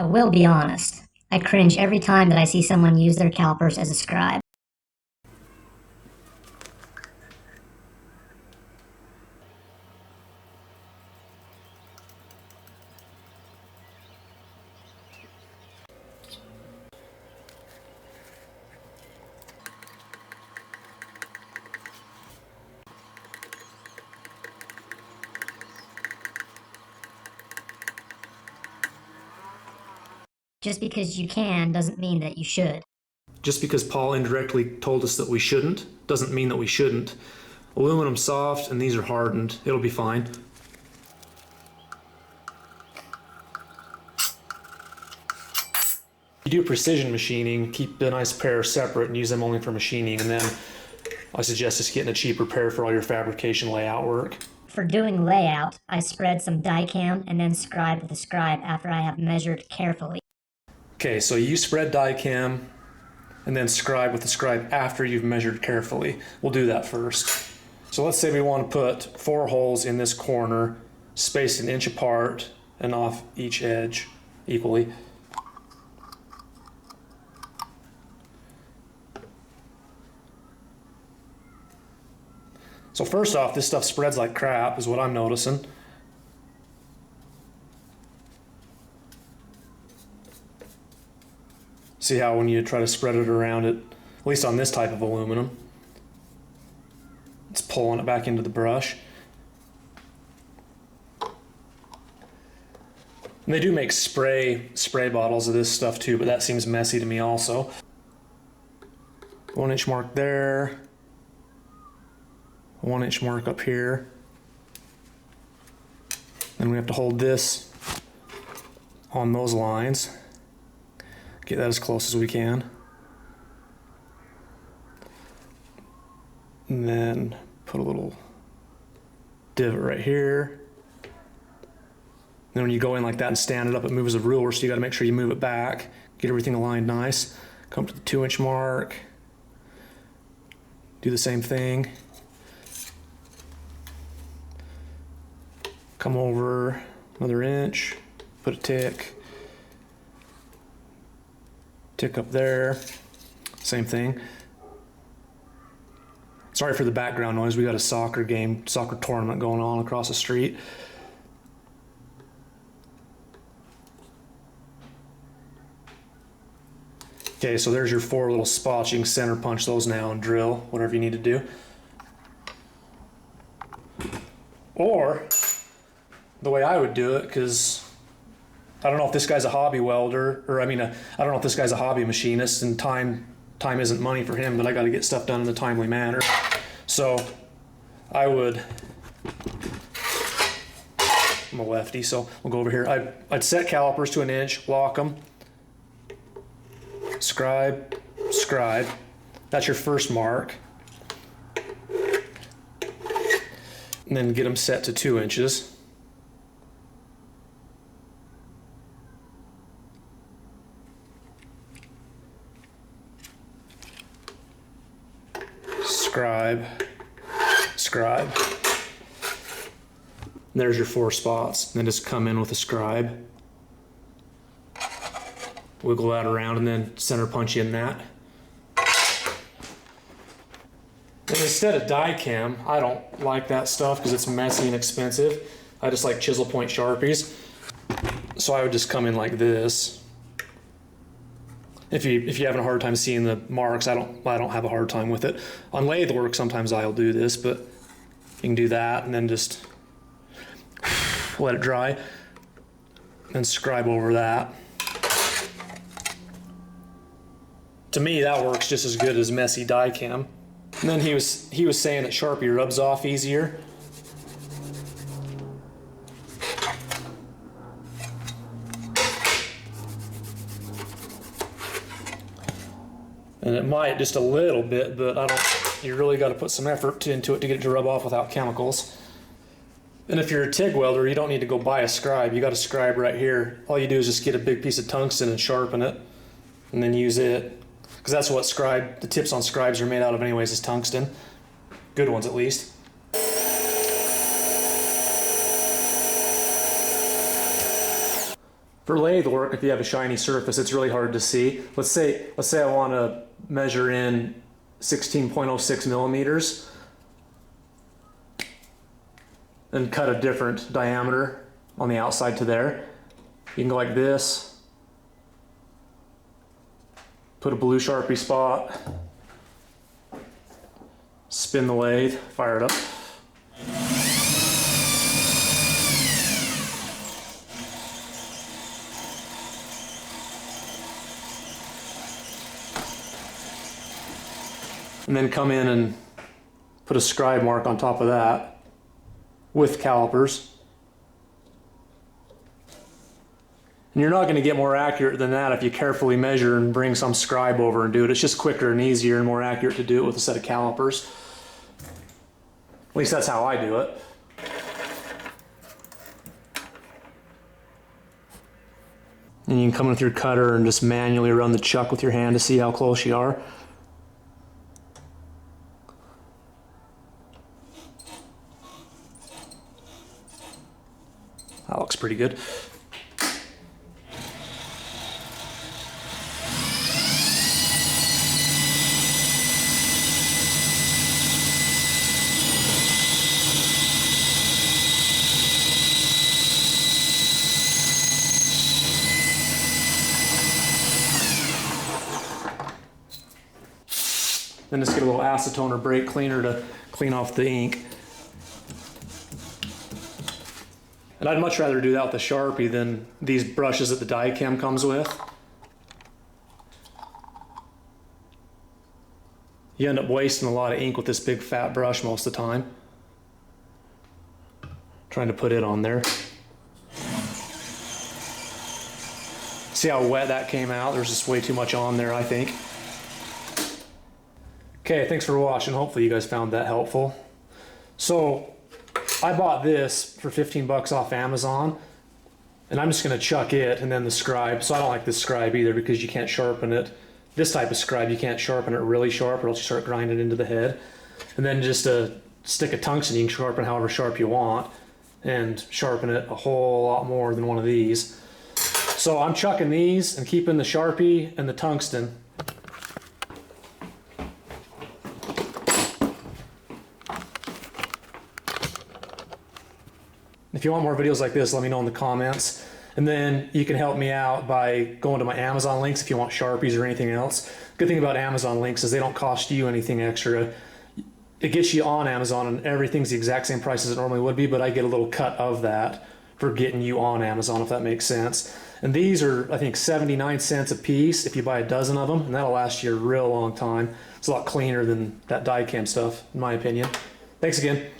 I will be honest, I cringe every time that I see someone use their calipers as a scribe. Just because you can doesn't mean that you should. Just because Paul indirectly told us that we shouldn't, doesn't mean that we shouldn't. Aluminum's soft and these are hardened. It'll be fine. You do precision machining, keep the nice pair separate and use them only for machining, and then I suggest just getting a cheaper pair for all your fabrication layout work. For doing layout, I spread some Dykem and then scribe with a scribe after I have measured carefully. Okay, so you spread Dykem and then scribe with the scribe after you've measured carefully. We'll do that first. So let's say we want to put 4 holes in this corner, spaced 1 inch apart and off each edge equally. So first off, this stuff spreads like crap is what I'm noticing. See how when you try to spread it around it, at least on this type of aluminum, it's pulling it back into the brush. And they do make spray bottles of this stuff too, but that seems messy to me also. 1 inch mark there. 1 inch mark up here. Then we have to hold this on those lines. Get that as close as we can. And then put a little divot right here. Then when you go in like that and stand it up, it moves a ruler, so you gotta make sure you move it back. Get everything aligned nice. Come to the 2 inch mark. Do the same thing. Come over another inch, put a tick. Tick up there, same thing. Sorry for the background noise, we got a soccer tournament going on across the street. Okay, so there's your 4 little spots. You can center punch those now and drill, whatever you need to do. Or, the way I would do it, because I don't know if this guy's a hobby welder, or I don't know if this guy's a hobby machinist, and time isn't money for him, but I got to get stuff done in a timely manner. So I would, I'm a lefty, so we'll go over here. I'd set calipers to 1 inch, lock them, scribe, scribe. That's your first mark. And then get them set to 2 inches. Scribe, scribe. And there's your 4 spots. And then just come in with a scribe. Wiggle that around and then center punch in that. And instead of Dykem, I don't like that stuff because it's messy and expensive. I just like chisel point Sharpies. So I would just come in like this. If you're having a hard time seeing the marks, I don't have a hard time with it. On lathe work, sometimes I'll do this, but you can do that and then just let it dry and scribe over that. To me, that works just as good as messy Dykem. And then he was saying that Sharpie rubs off easier. And it might just a little bit, but you really got to put some effort into it to get it to rub off without chemicals. And if you're a TIG welder, you don't need to go buy a scribe. You got a scribe right here. All you do is just get a big piece of tungsten and sharpen it, and then use it. Because that's what the tips on scribes are made out of anyways, is tungsten. Good ones at least. For lathe work, if you have a shiny surface, it's really hard to see. Let's say I want to measure in 16.06 millimeters and cut a different diameter on the outside to there. You can go like this, put a blue Sharpie spot, spin the lathe, fire it up. And then come in and put a scribe mark on top of that with calipers. And you're not going to get more accurate than that if you carefully measure and bring some scribe over and do it. It's just quicker and easier and more accurate to do it with a set of calipers. At least that's how I do it. And you can come in with your cutter and just manually run the chuck with your hand to see how close you are. That looks pretty good. Then just get a little acetone or brake cleaner to clean off the ink. And I'd much rather do that with a Sharpie than these brushes that the Dykem comes with. You end up wasting a lot of ink with this big fat brush most of the time. Trying to put it on there. See how wet that came out? There's just way too much on there, I think. Okay, thanks for watching. Hopefully you guys found that helpful. So I bought this for 15 bucks off Amazon, and I'm just gonna chuck it and then the scribe. So I don't like this scribe either because you can't sharpen it. This type of scribe, you can't sharpen it really sharp or else you start grinding into the head. And then just a stick of tungsten, you can sharpen however sharp you want and sharpen it a whole lot more than one of these. So I'm chucking these and keeping the Sharpie and the tungsten. If you want more videos like this, let me know in the comments. And then you can help me out by going to my Amazon links if you want Sharpies or anything else. Good thing about Amazon links is they don't cost you anything extra. It gets you on Amazon and everything's the exact same price as it normally would be, but I get a little cut of that for getting you on Amazon, if that makes sense. And these are, I think, 79 cents a piece if you buy a dozen of them, and that'll last you a real long time. It's a lot cleaner than that Dykem stuff, in my opinion. Thanks again.